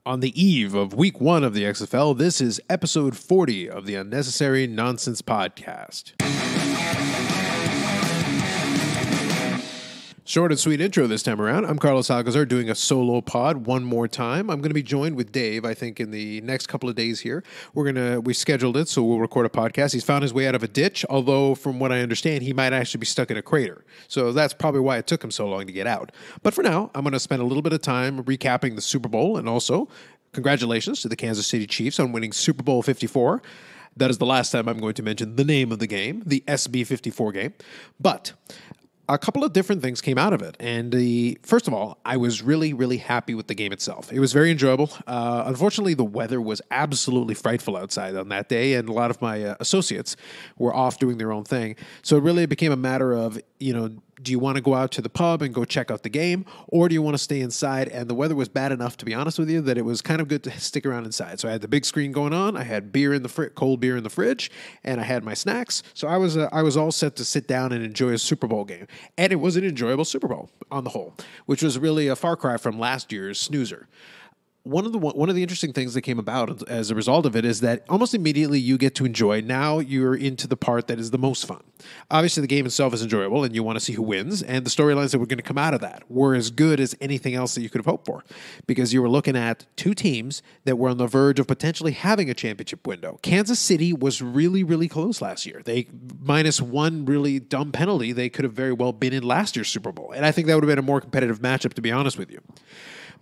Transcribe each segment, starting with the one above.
On the eve of week 1 of the XFL, this is episode 40 of the Unnecessary Nonsense Podcast. Short and sweet intro this time around. I'm Carlos Alcazar doing a solo pod one more time. I'm going to be joined with Dave, I think, in the next couple of days here. We scheduled it, so we'll record a podcast. He's found his way out of a ditch, although from what I understand, he might actually be stuck in a crater. So that's probably why it took him so long to get out. But for now, I'm going to spend a little bit of time recapping the Super Bowl, and also congratulations to the Kansas City Chiefs on winning Super Bowl 54. That is the last time I'm going to mention the name of the game, the SB54 game. But a couple of different things came out of it. And first of all, I was really, really happy with the game itself. It was very enjoyable. Unfortunately, the weather was absolutely frightful outside on that day, and a lot of my associates were off doing their own thing. So it really became a matter of, do you want to go out to the pub and go check out the game, or do you want to stay inside? And the weather was bad enough, to be honest with you, that it was kind of good to stick around inside. So I had the big screen going on, I had cold beer in the fridge, and I had my snacks. So I was all set to sit down and enjoy a Super Bowl game. And it was an enjoyable Super Bowl on the whole, which was really a far cry from last year's snoozer. One of the interesting things that came about as a result of it is that almost immediately you get to enjoy. Now you're into the part that is the most fun. Obviously, the game itself is enjoyable, and you want to see who wins. And the storylines that were going to come out of that were as good as anything else that you could have hoped for, because you were looking at two teams that were on the verge of potentially having a championship window. Kansas City was really, really close last year. They minus one really dumb penalty, they could have very well been in last year's Super Bowl, and I think that would have been a more competitive matchup, to be honest with you.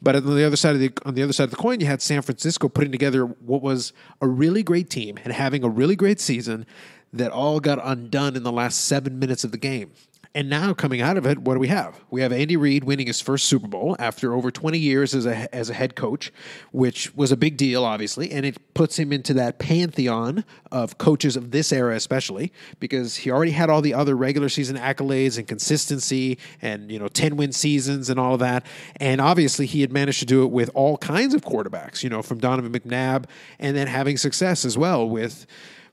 But on the other side of the coin, you had San Francisco putting together what was a really great team and having a really great season that all got undone in the last 7 minutes of the game. And now coming out of it, what do we have? We have Andy Reid winning his first Super Bowl after over 20 years as a head coach, which was a big deal, obviously, and it puts him into that pantheon of coaches of this era especially, because he already had all the other regular season accolades and consistency and 10-win seasons and all of that. And obviously he had managed to do it with all kinds of quarterbacks, from Donovan McNabb, and then having success as well with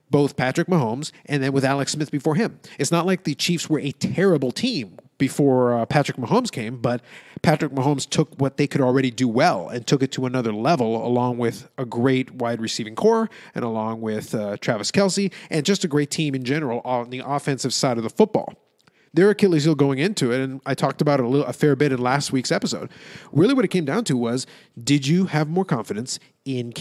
both Patrick Mahomes and then with Alex Smith before him. It's not like the Chiefs were a terrible team before Patrick Mahomes came, but Patrick Mahomes took what they could already do well and took it to another level, along with a great wide receiving core and along with Travis Kelce and just a great team in general on the offensive side of the football. Their Achilles heel going into it, and I talked about it a fair bit in last week's episode, really what it came down to was, did you have more confidence in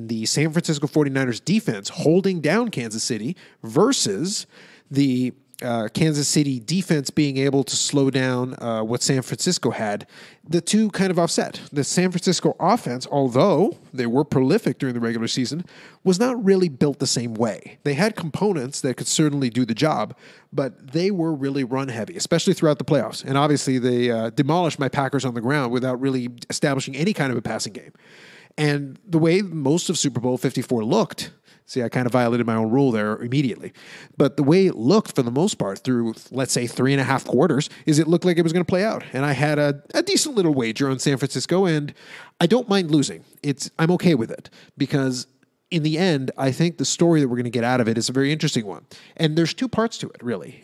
the San Francisco 49ers defense holding down Kansas City versus the Kansas City defense being able to slow down what San Francisco had? The two kind of offset. The San Francisco offense, although they were prolific during the regular season, was not really built the same way. They had components that could certainly do the job, but they were really run heavy, especially throughout the playoffs. And obviously they demolished my Packers on the ground without really establishing any kind of a passing game. And the way most of Super Bowl 54 looked, see, I kind of violated my own rule there immediately. But the way it looked for the most part through, let's say, 3.5 quarters, is it looked like it was going to play out. And I had a decent little wager on San Francisco, and I don't mind losing. I'm okay with it, because in the end, I think the story that we're going to get out of it is a very interesting one. And there's two parts to it, really.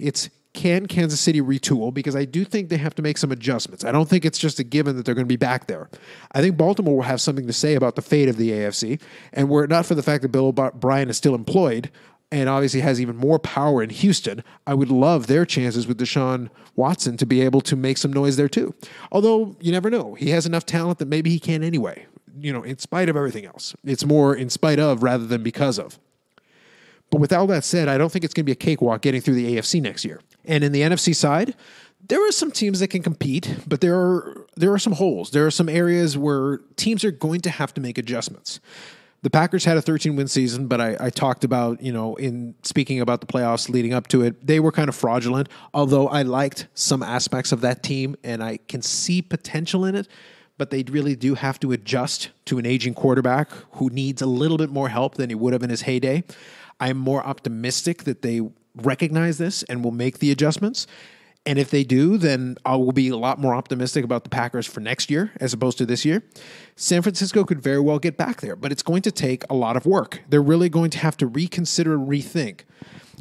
Can Kansas City retool? Because I do think they have to make some adjustments. I don't think it's just a given that they're going to be back there. I think Baltimore will have something to say about the fate of the AFC. And were it not for the fact that Bill O'Brien is still employed and obviously has even more power in Houston, I would love their chances with Deshaun Watson to be able to make some noise there too. Although you never know. He has enough talent that maybe he can anyway, in spite of everything else. It's more in spite of rather than because of. But with all that said, I don't think it's going to be a cakewalk getting through the AFC next year. And in the NFC side, there are some teams that can compete, but there are some holes. There are some areas where teams are going to have to make adjustments. The Packers had a 13-win season, but I talked about, in speaking about the playoffs leading up to it, they were kind of fraudulent, although I liked some aspects of that team, and I can see potential in it, but they really do have to adjust to an aging quarterback who needs a little bit more help than he would have in his heyday. I'm more optimistic that they recognize this and will make the adjustments. And if they do, then I will be a lot more optimistic about the Packers for next year as opposed to this year. San Francisco could very well get back there, but it's going to take a lot of work. They're really going to have to reconsider and rethink.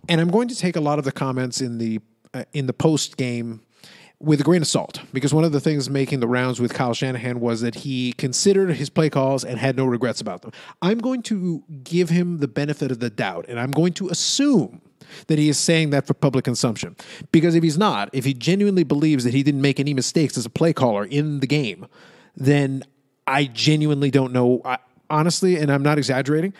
And I'm going to take a lot of the comments in the post-game with a grain of salt, because one of the things making the rounds with Kyle Shanahan was that he considered his play calls and had no regrets about them. I'm going to give him the benefit of the doubt, and I'm going to assume that he is saying that for public consumption. Because if he's not, if he genuinely believes that he didn't make any mistakes as a play caller in the game, then I genuinely don't know. Honestly, and I'm not exaggerating,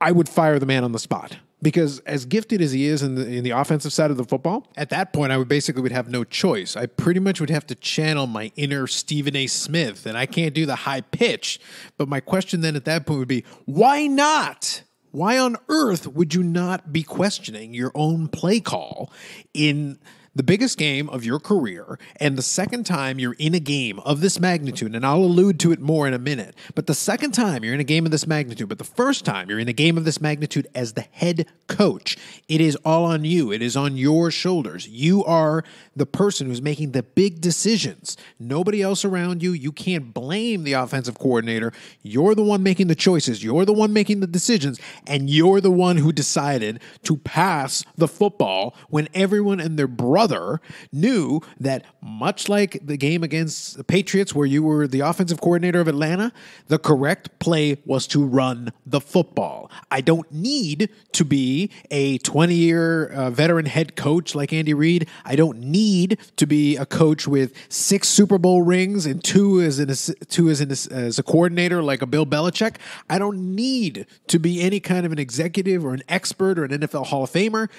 I would fire the man on the spot. Because as gifted as he is in the offensive side of the football, at that point, I would have no choice. I pretty much would have to channel my inner Stephen A. Smith, and I can't do the high pitch. But my question then at that point would be, why not? Why on earth would you not be questioning your own play call in the biggest game of your career, and the second time you're in a game of this magnitude, and I'll allude to it more in a minute, but the second time you're in a game of this magnitude, but the first time you're in a game of this magnitude as the head coach, it is all on you. It is on your shoulders. You are the person who's making the big decisions. Nobody else around you. You can't blame the offensive coordinator. You're the one making the choices. You're the one making the decisions, and you're the one who decided to pass the football when everyone and their brother knew that, much like the game against the Patriots where you were the offensive coordinator of Atlanta, the correct play was to run the football. I don't need to be a 20-year veteran head coach like Andy Reid. I don't need to be a coach with 6 Super Bowl rings and 2 as a coordinator like a Bill Belichick. I don't need to be any kind of an executive or an expert or an NFL Hall of Famer.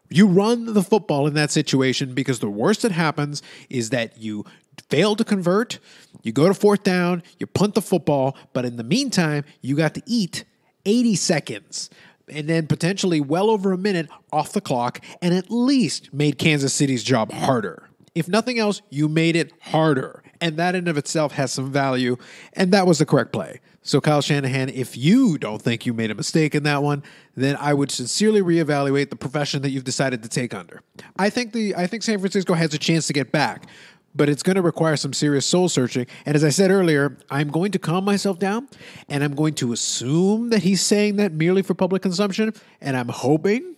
You run the football in that situation, because the worst that happens is that you fail to convert, you go to 4th down, you punt the football, but in the meantime, you got to eat 80 seconds and then potentially well over a minute off the clock, and at least made Kansas City's job harder. If nothing else, you made it harder, and that in of itself has some value, and that was the correct play. So Kyle Shanahan, if you don't think you made a mistake in that one, then I would sincerely reevaluate the profession that you've decided to take under. I think San Francisco has a chance to get back, but it's going to require some serious soul searching. And as I said earlier, I'm going to calm myself down, and I'm going to assume that he's saying that merely for public consumption, and I'm hoping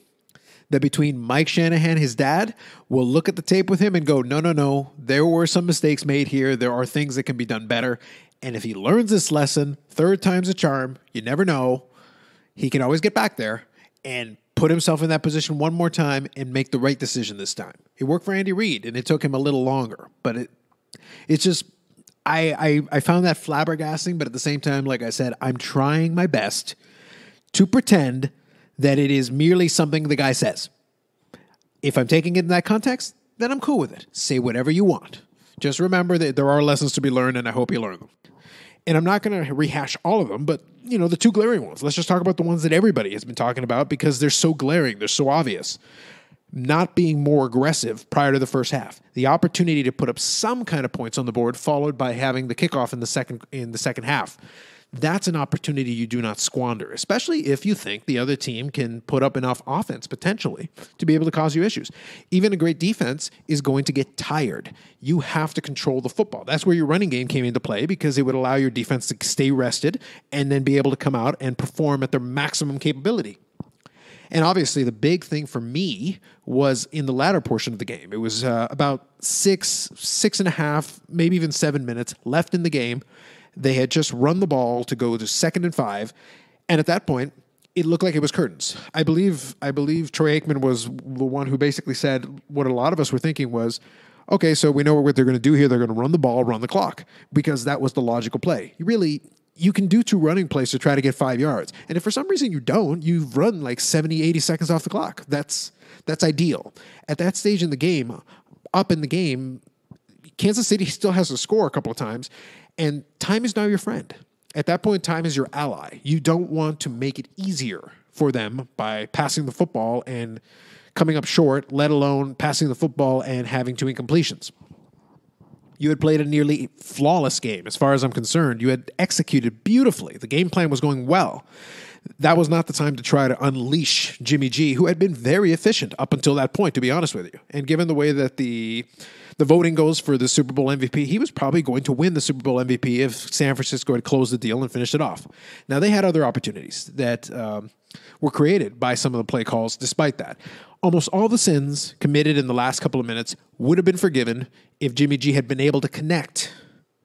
that between Mike Shanahan, his dad, will look at the tape with him and go, no, there were some mistakes made here. There are things that can be done better. And if he learns this lesson, 3rd time's a charm, you never know, he can always get back there and put himself in that position one more time and make the right decision this time. It worked for Andy Reid, and it took him a little longer. But it's just, I found that flabbergasting, but at the same time, like I said, I'm trying my best to pretend that it is merely something the guy says. If I'm taking it in that context, then I'm cool with it. Say whatever you want. Just remember that there are lessons to be learned, and I hope you learn them. And I'm not going to rehash all of them, but, the 2 glaring ones. Let's just talk about the ones that everybody has been talking about because they're so glaring. They're so obvious. Not being more aggressive prior to the first half. The opportunity to put up some kind of points on the board, followed by having the kickoff in the second half. That's an opportunity you do not squander, especially if you think the other team can put up enough offense potentially to be able to cause you issues. Even a great defense is going to get tired. You have to control the football. That's where your running game came into play, because it would allow your defense to stay rested and then be able to come out and perform at their maximum capability. And obviously, the big thing for me was in the latter portion of the game. It was about 6.5, maybe even 7 minutes left in the game. They had just run the ball to go to 2nd and 5, and at that point, it looked like it was curtains. I believe Troy Aikman was the one who basically said what a lot of us were thinking was, okay, so we know what they're going to do here. They're going to run the ball, run the clock, because that was the logical play. You can do 2 running plays to try to get 5 yards, and if for some reason you don't, you've run like 70, 80 seconds off the clock. That's ideal. At that stage in the game, up in the game, Kansas City still has to score a couple of times, and time is now your friend. At that point, time is your ally. You don't want to make it easier for them by passing the football and coming up short, let alone passing the football and having 2 incompletions. You had played a nearly flawless game, as far as I'm concerned. You had executed beautifully. The game plan was going well. That was not the time to try to unleash Jimmy G, who had been very efficient up until that point, to be honest with you. And given the way that the the voting goes for the Super Bowl MVP, he was probably going to win the Super Bowl MVP if San Francisco had closed the deal and finished it off. Now, they had other opportunities that were created by some of the play calls despite that. Almost all the sins committed in the last couple of minutes would have been forgiven if Jimmy G had been able to connect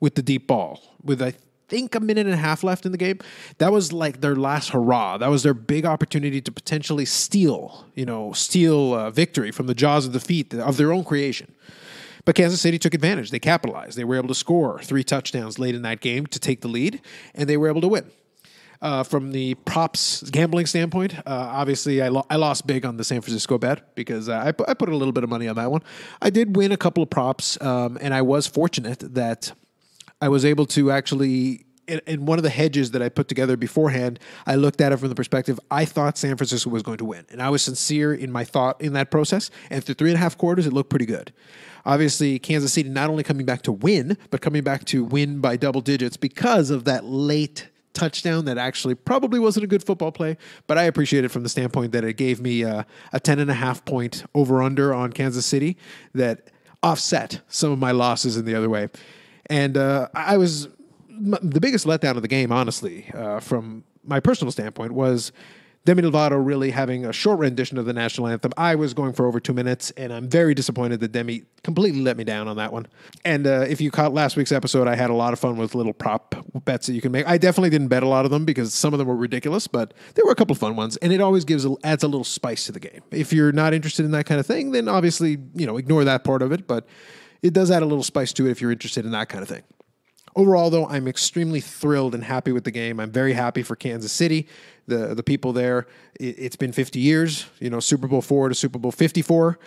with the deep ball. With, I think, a minute and a half left in the game, that was like their last hurrah. That was their big opportunity to potentially steal victory from the jaws of defeat of their own creation. But Kansas City took advantage. They capitalized. They were able to score 3 touchdowns late in that game to take the lead, and they were able to win. From the props gambling standpoint, obviously I lost big on the San Francisco bet because I put a little bit of money on that one. I did win a couple of props, and I was fortunate that I was able to actually, in one of the hedges that I put together beforehand, I looked at it from the perspective, I thought San Francisco was going to win. And I was sincere in my thought in that process. And through 3.5 quarters, it looked pretty good. Obviously, Kansas City not only coming back to win, but coming back to win by double digits because of that late touchdown that actually probably wasn't a good football play, but I appreciate it from the standpoint that it gave me a 10.5 point over-under on Kansas City that offset some of my losses in the other way. And I was the biggest letdown of the game, honestly, from my personal standpoint, was Demi Lovato really having a short rendition of the national anthem. I was going for over 2 minutes, and I'm very disappointed that Demi completely let me down on that one. And if you caught last week's episode, I had a lot of fun with little prop bets that you can make. I definitely didn't bet a lot of them because some of them were ridiculous, but there were a couple of fun ones, and it always adds a little spice to the game. If you're not interested in that kind of thing, then obviously, ignore that part of it, but it does add a little spice to it if you're interested in that kind of thing. Overall, though, I'm extremely thrilled and happy with the game. I'm very happy for Kansas City, the people there. It's been 50 years, Super Bowl 4 to Super Bowl 54.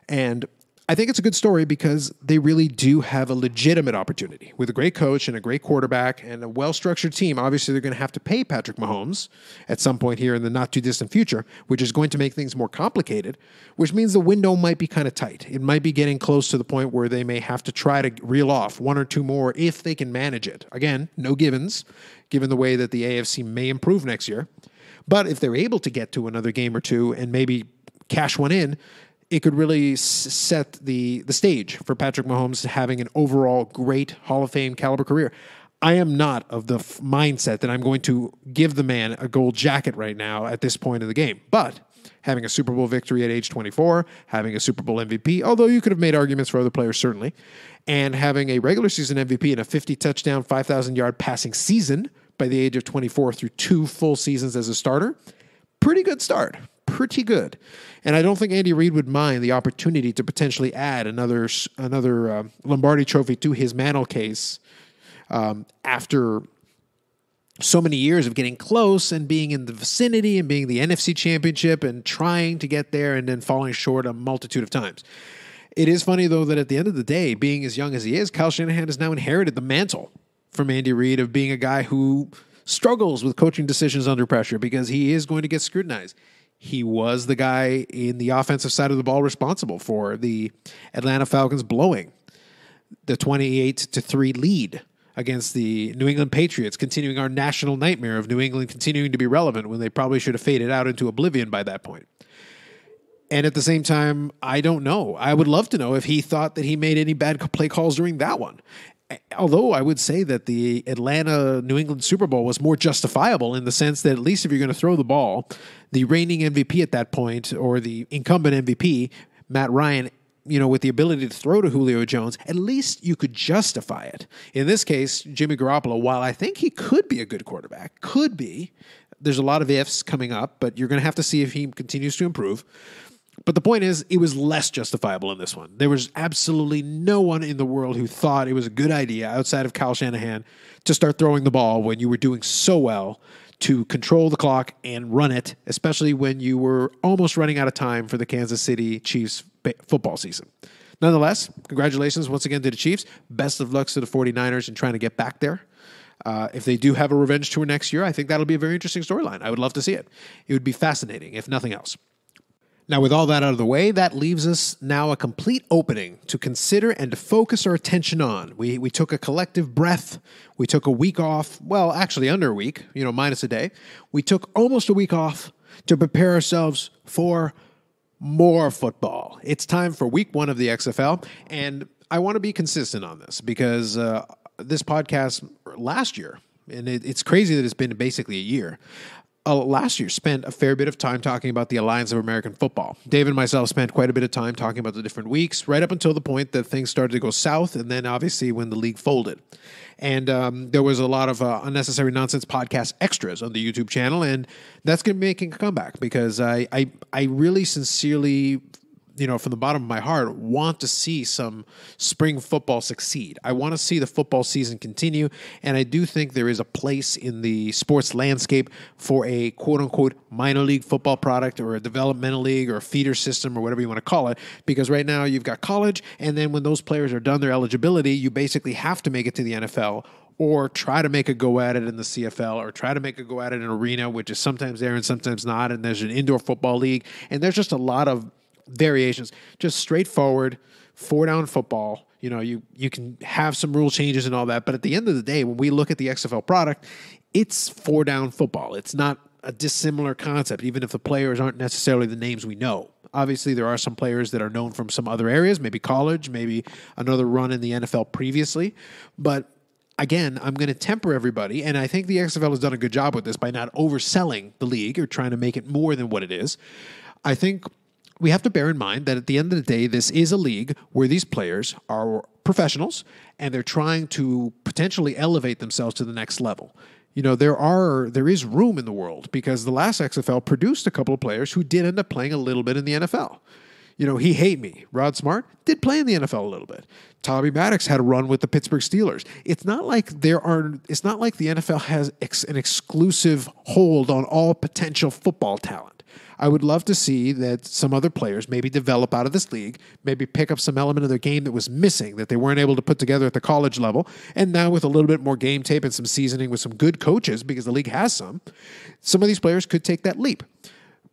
And I think it's a good story because they really do have a legitimate opportunity with a great coach and a great quarterback and a well-structured team. Obviously, they're going to have to pay Patrick Mahomes at some point here in the not-too-distant future, which is going to make things more complicated, which means the window might be kind of tight. It might be getting close to the point where they may have to try to reel off 1 or 2 more if they can manage it. Again, no givens, given the way that the AFC may improve next year. But if they're able to get to another game or two and maybe cash one in, it could really set the stage for Patrick Mahomes having an overall great Hall of Fame caliber career. I am not of the mindset that I'm going to give the man a gold jacket right now at this point in the game. But having a Super Bowl victory at age 24, having a Super Bowl MVP, although you could have made arguments for other players certainly, and having a regular season MVP and a 50-touchdown, 5,000-yard passing season by the age of 24 through 2 full seasons as a starter, pretty good start. Pretty good. And I don't think Andy Reid would mind the opportunity to potentially add another Lombardi trophy to his mantle case after so many years of getting close and being in the vicinity and being the NFC Championship and trying to get there and then falling short a multitude of times. It is funny, though, that at the end of the day, being as young as he is, Kyle Shanahan has now inherited the mantle from Andy Reid of being a guy who struggles with coaching decisions under pressure because he is going to get scrutinized. He was the guy in the offensive side of the ball responsible for the Atlanta Falcons blowing the 28-3 lead against the New England Patriots, continuing our national nightmare of New England continuing to be relevant when they probably should have faded out into oblivion by that point. And at the same time, I don't know. I would love to know if he thought that he made any bad play calls during that one. Although I would say that the Atlanta-New England Super Bowl was more justifiable in the sense that at least if you're going to throw the ball, the reigning MVP at that point, or the incumbent MVP, Matt Ryan, with the ability to throw to Julio Jones, at least you could justify it. In this case, Jimmy Garoppolo, while I think he could be a good quarterback, there's a lot of ifs coming up, but you're going to have to see if he continues to improve. But the point is, it was less justifiable in this one. There was absolutely no one in the world who thought it was a good idea outside of Kyle Shanahan to start throwing the ball when you were doing so well to control the clock and run it, especially when you were almost running out of time for the Kansas City Chiefs football season. Nonetheless, congratulations once again to the Chiefs. Best of luck to the 49ers in trying to get back there. If they do have a revenge tour next year, I think that'll be a very interesting storyline. I would love to see it. It would be fascinating, if nothing else. Now, with all that out of the way, that leaves us now a complete opening to consider and to focus our attention on. We took a collective breath. We took a week off. Well, actually under a week, minus a day. We took almost a week off to prepare ourselves for more football. It's time for week 1 of the XFL, and I want to be consistent on this because this podcast last year, and it's crazy that it's been basically a year. Last year spent a fair bit of time talking about the Alliance of American Football. Dave and myself spent quite a bit of time talking about the different weeks, right up until the point that things started to go south, and then obviously when the league folded. And there was a lot of unnecessary nonsense podcast extras on the YouTube channel, and that's going to be making a comeback because I really sincerely, from the bottom of my heart, want to see some spring football succeed. I want to see the football season continue, and I do think there is a place in the sports landscape for a quote-unquote minor league football product or a developmental league or a feeder system or whatever you want to call it, because right now you've got college, and then when those players are done their eligibility, you basically have to make it to the NFL or try to make a go at it in the CFL, or try to make a go at it in arena, which is sometimes there and sometimes not, and there's an indoor football league, and there's just a lot of variations, just straightforward 4-down football. You can have some rule changes and all that, but at the end of the day, when we look at the XFL product, it's 4-down football. It's not a dissimilar concept, even if the players aren't necessarily the names we know. Obviously, there are some players that are known from some other areas, maybe college, maybe another run in the NFL previously, but again, I'm going to temper everybody, and I think the XFL has done a good job with this by not overselling the league or trying to make it more than what it is. I think we have to bear in mind that at the end of the day, this is a league where these players are professionals and they're trying to potentially elevate themselves to the next level. There is room in the world because the last XFL produced a couple of players who did end up playing a little bit in the NFL. He hate me. Rod Smart did play in the NFL a little bit. Tommy Maddox had a run with the Pittsburgh Steelers. It's not like the NFL has an exclusive hold on all potential football talent. I would love to see that some other players maybe develop out of this league, maybe pick up some element of their game that was missing, that they weren't able to put together at the college level. And now with a little bit more game tape and some seasoning with some good coaches, because the league has some of these players could take that leap.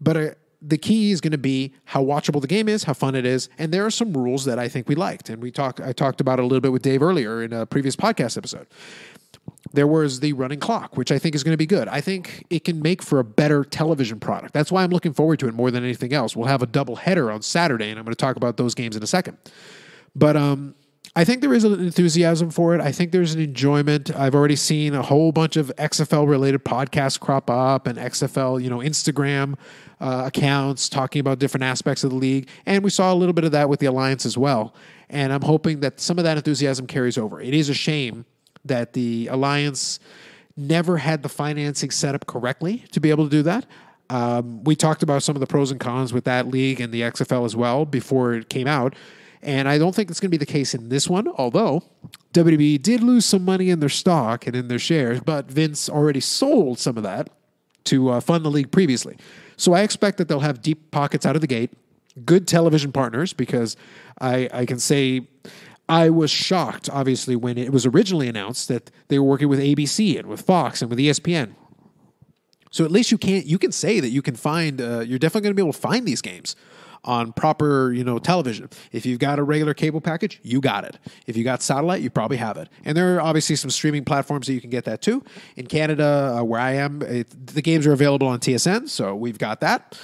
But the key is going to be how watchable the game is, how fun it is, and there are some rules that I think we liked. And I talked about it a little bit with Dave earlier in a previous podcast episode. There was the running clock, which I think is going to be good. I think it can make for a better television product. That's why I'm looking forward to it more than anything else. We'll have a double header on Saturday, and I'm going to talk about those games in a second. But I think there is an enthusiasm for it. I think there's an enjoyment. I've already seen a whole bunch of XFL-related podcasts crop up and XFL, Instagram accounts talking about different aspects of the league. And we saw a little bit of that with the Alliance as well. And I'm hoping that some of that enthusiasm carries over. It is a shame that the Alliance never had the financing set up correctly to be able to do that. We talked about some of the pros and cons with that league and the XFL as well before it came out. And I don't think it's going to be the case in this one, although WWE did lose some money in their stock and in their shares, but Vince already sold some of that to fund the league previously. So I expect that they'll have deep pockets out of the gate, good television partners, because I can say I was shocked, obviously, when it was originally announced that they were working with ABC and with Fox and with ESPN. So at least you can say that you can find, you're definitely going to be able to find these games on proper, television. If you've got a regular cable package, you got it. If you got satellite, you probably have it. And there are obviously some streaming platforms that you can get that too. In Canada, where I am, the games are available on TSN, so we've got that.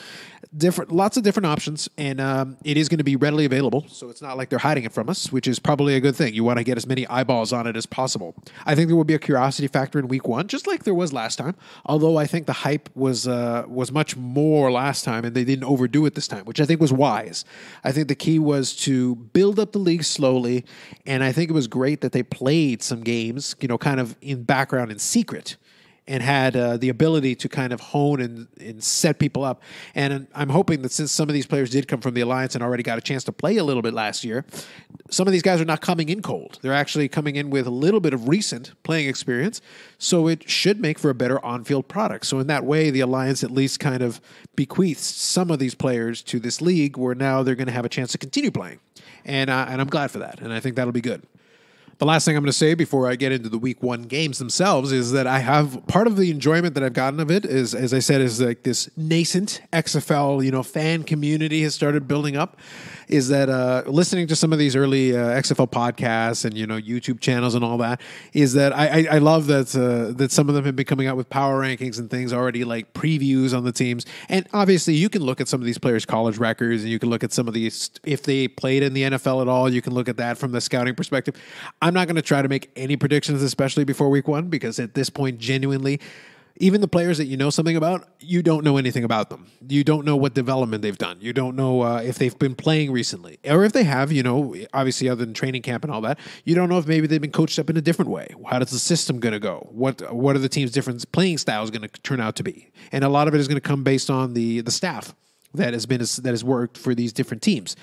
Lots of different options, and it is going to be readily available, so it's not like they're hiding it from us, which is probably a good thing. You want to get as many eyeballs on it as possible. I think there will be a curiosity factor in week one, just like there was last time, although I think the hype was much more last time, and they didn't overdo it this time, which I think was wise. I think the key was to build up the league slowly, and I think it was great that they played some games, kind of in background in secret, and had the ability to kind of hone and set people up. And I'm hoping that since some of these players did come from the Alliance and already got a chance to play a little bit last year, some of these guys are not coming in cold. They're actually coming in with a little bit of recent playing experience, so it should make for a better on-field product. So in that way, the Alliance at least kind of bequeaths some of these players to this league where now they're going to have a chance to continue playing. And I'm glad for that, and I think that'll be good. The last thing I'm going to say before I get into the week 1 games themselves is that I have part of the enjoyment that I've gotten of it is, as I said, is like this nascent XFL, fan community has started building up. Is that listening to some of these early XFL podcasts and YouTube channels and all that, is that I love that that some of them have been coming out with power rankings and things already, like previews on the teams. And obviously you can look at some of these players' college records, and you can look at some of these, if they played in the NFL at all, you can look at that from the scouting perspective. I'm not going to try to make any predictions, especially before week 1, because at this point, genuinely, even the players that you know something about, you don't know anything about them. You don't know what development they've done. You don't know if they've been playing recently. Or if they have, obviously other than training camp and all that, you don't know if maybe they've been coached up in a different way. How does the system going to go? What are the team's different playing styles going to turn out to be? And a lot of it is going to come based on the staff that has worked for these different teams,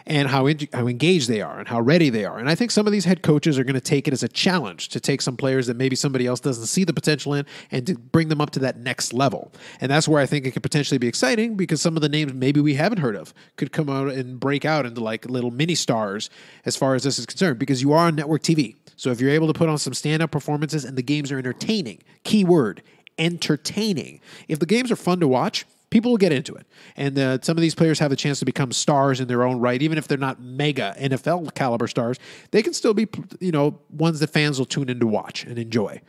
and how engaged they are and how ready they are. And I think some of these head coaches are going to take it as a challenge to take some players that maybe somebody else doesn't see the potential in and to bring them up to that next level. And that's where I think it could potentially be exciting, because some of the names maybe we haven't heard of could come out and break out into like little mini stars as far as this is concerned, because you are on network TV. So if you're able to put on some stand-up performances and the games are entertaining, keyword, entertaining. If the games are fun to watch, people will get into it. And some of these players have a chance to become stars in their own right. Even if they're not mega NFL caliber stars, they can still be, ones that fans will tune in to watch and enjoy.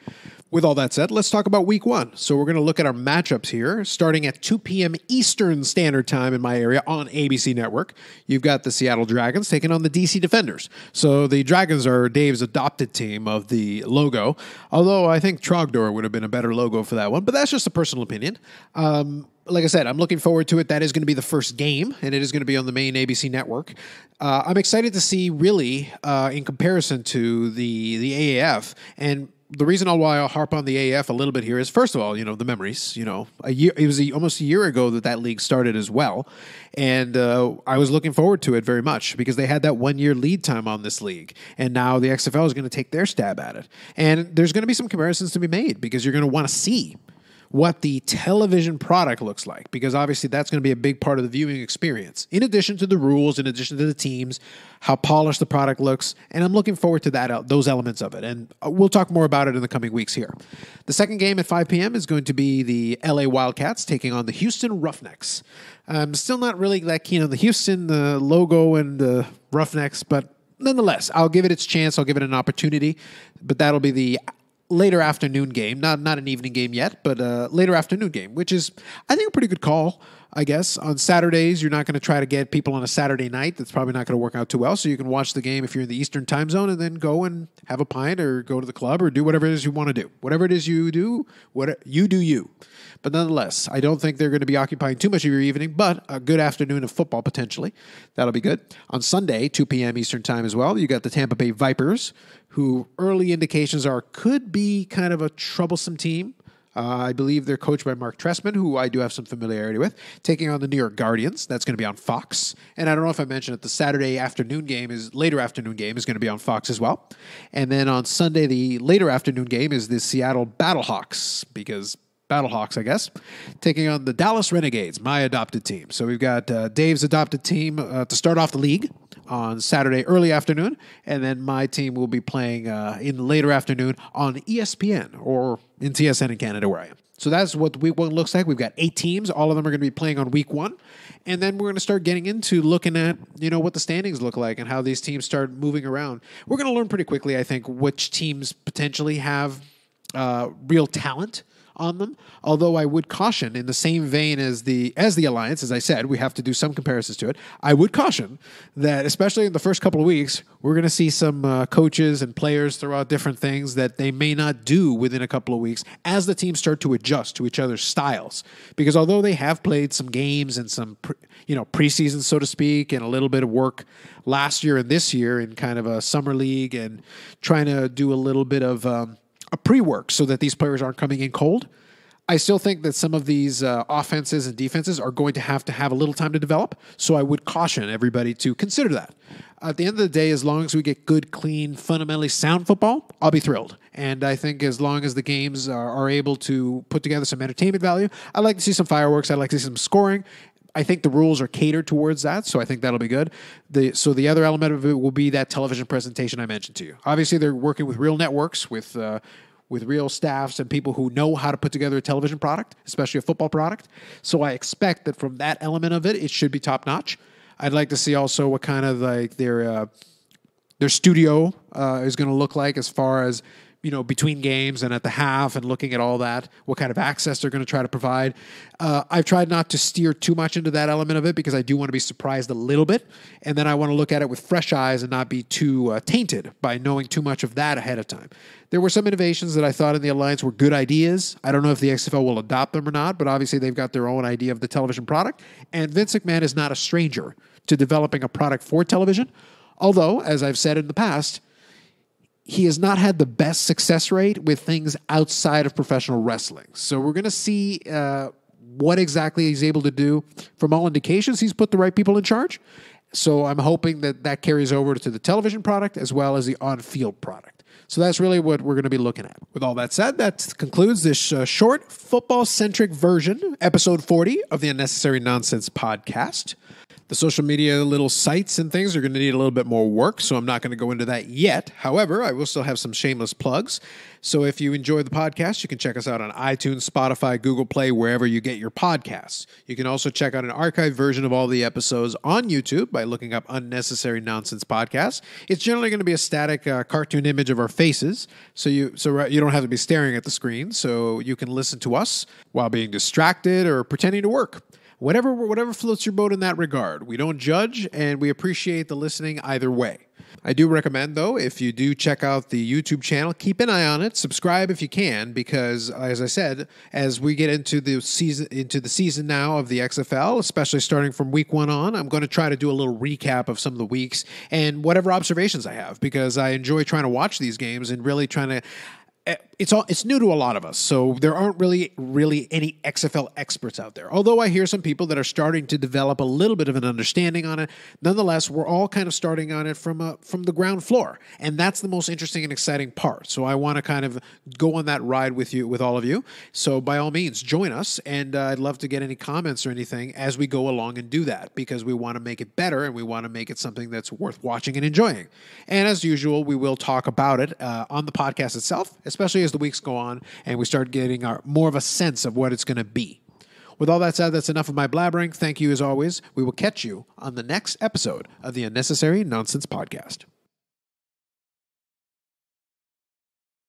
With all that said, let's talk about week 1. So we're going to look at our matchups here, starting at 2 p.m. Eastern Standard Time in my area on ABC Network. You've got the Seattle Dragons taking on the DC Defenders. So the Dragons are Dave's adopted team of the logo, although I think Trogdor would have been a better logo for that one, but that's just a personal opinion. Like I said, I'm looking forward to it. That is going to be the first game, and it is going to be on the main ABC network. I'm excited to see, really, in comparison to the AAF, and the reason why I'll harp on the AAF a little bit here is, first of all, the memories. It was almost a year ago that league started as well, and I was looking forward to it very much because they had that 1 year lead time on this league, and now the XFL is going to take their stab at it. And there's going to be some comparisons to be made because you're going to want to see what the television product looks like, because obviously that's going to be a big part of the viewing experience, in addition to the rules, in addition to the teams, how polished the product looks, and I'm looking forward to those elements of it, and we'll talk more about it in the coming weeks here. The second game at 5 p.m. is going to be the LA Wildcats taking on the Houston Roughnecks. I'm still not really that keen on the Houston logo and the Roughnecks, but nonetheless, I'll give it its chance, I'll give it an opportunity, but that'll be the later afternoon game, not an evening game yet, but later afternoon game, which is, I think, a pretty good call, I guess. On Saturdays, you're not going to try to get people on a Saturday night. That's probably not going to work out too well, so you can watch the game if you're in the Eastern time zone and then go and have a pint or go to the club or do whatever it is you want to do. Whatever it is you do, you do you. But nonetheless, I don't think they're going to be occupying too much of your evening, but a good afternoon of football potentially. That'll be good. On Sunday, 2 p.m. Eastern time as well, you got the Tampa Bay Vipers, who early indications are could be kind of a troublesome team. I believe they're coached by Mark Trestman, who I do have some familiarity with, taking on the New York Guardians. That's going to be on Fox. And I don't know if I mentioned it, the later afternoon game is going to be on Fox as well. And then on Sunday, the later afternoon game is the Seattle Battlehawks, because Battlehawks, I guess, taking on the Dallas Renegades, my adopted team. So we've got Dave's adopted team to start off the league on Saturday early afternoon, and then my team will be playing in the later afternoon on ESPN or in TSN in Canada where I am. So that's what week 1 looks like. We've got 8 teams. All of them are going to be playing on week 1. And then we're going to start getting into looking at, what the standings look like and how these teams start moving around. We're going to learn pretty quickly, I think, which teams potentially have real talent on them. Although I would caution, in the same vein as the Alliance, as I said, we have to do some comparisons to it. I would caution that, especially in the first couple of weeks, we're going to see some coaches and players throw out different things that they may not do within a couple of weeks as the teams start to adjust to each other's styles. Because although they have played some games and some preseason, so to speak, and a little bit of work last year and this year in kind of a summer league and trying to do a little bit of a pre-work so that these players aren't coming in cold, I still think that some of these offenses and defenses are going to have a little time to develop. So I would caution everybody to consider that. At the end of the day, as long as we get good, clean, fundamentally sound football, I'll be thrilled. And I think as long as the games are able to put together some entertainment value, I like to see some fireworks. I like to see some scoring. I think the rules are catered towards that, so I think that'll be good. So the other element of it will be that television presentation I mentioned to you. Obviously, they're working with real networks, with real staffs and people who know how to put together a television product, especially a football product. So I expect that from that element of it, it should be top notch. I'd like to see also what kind of like their studio is going to look like as far as, between games and at the half and looking at all that, what kind of access they're going to try to provide. I've tried not to steer too much into that element of it because I do want to be surprised a little bit. And then I want to look at it with fresh eyes and not be too tainted by knowing too much of that ahead of time. There were some innovations that I thought in the Alliance were good ideas. I don't know if the XFL will adopt them or not, but obviously they've got their own idea of the television product. And Vince McMahon is not a stranger to developing a product for television. Although, as I've said in the past, he has not had the best success rate with things outside of professional wrestling. So we're going to see what exactly he's able to do. From all indications, he's put the right people in charge. So I'm hoping that carries over to the television product as well as the on-field product. So that's really what we're going to be looking at. With all that said, that concludes this short football-centric version, episode 40 of the Unnecessary Nonsense podcast. The social media little sites and things are going to need a little bit more work, so I'm not going to go into that yet. However, I will still have some shameless plugs. So if you enjoy the podcast, you can check us out on iTunes, Spotify, Google Play, wherever you get your podcasts. You can also check out an archived version of all the episodes on YouTube by looking up Unnecessary Nonsense Podcast. It's generally going to be a static cartoon image of our faces, so you don't have to be staring at the screen, so you can listen to us while being distracted or pretending to work. Whatever floats your boat in that regard. We don't judge, and we appreciate the listening either way. I do recommend, though, if you do check out the YouTube channel, keep an eye on it. Subscribe if you can, because, as I said, as we get into the season now of the XFL, especially starting from week 1 on, I'm going to try to do a little recap of some of the weeks and whatever observations I have, because I enjoy trying to watch these games and really trying to. It's new to a lot of us, so there aren't really any XFL experts out there. Although I hear some people that are starting to develop a little bit of an understanding on it, nonetheless, we're all kind of starting on it from the ground floor, and that's the most interesting and exciting part. So I want to kind of go on that ride with all of you. So by all means, join us, and I'd love to get any comments or anything as we go along and do that, because we want to make it better and we want to make it something that's worth watching and enjoying. And as usual, we will talk about it on the podcast itself, especially as the weeks go on and we start getting more of a sense of what it's going to be. With all that said, that's enough of my blabbering. Thank you as always. We will catch you on the next episode of the Unnecessary Nonsense Podcast.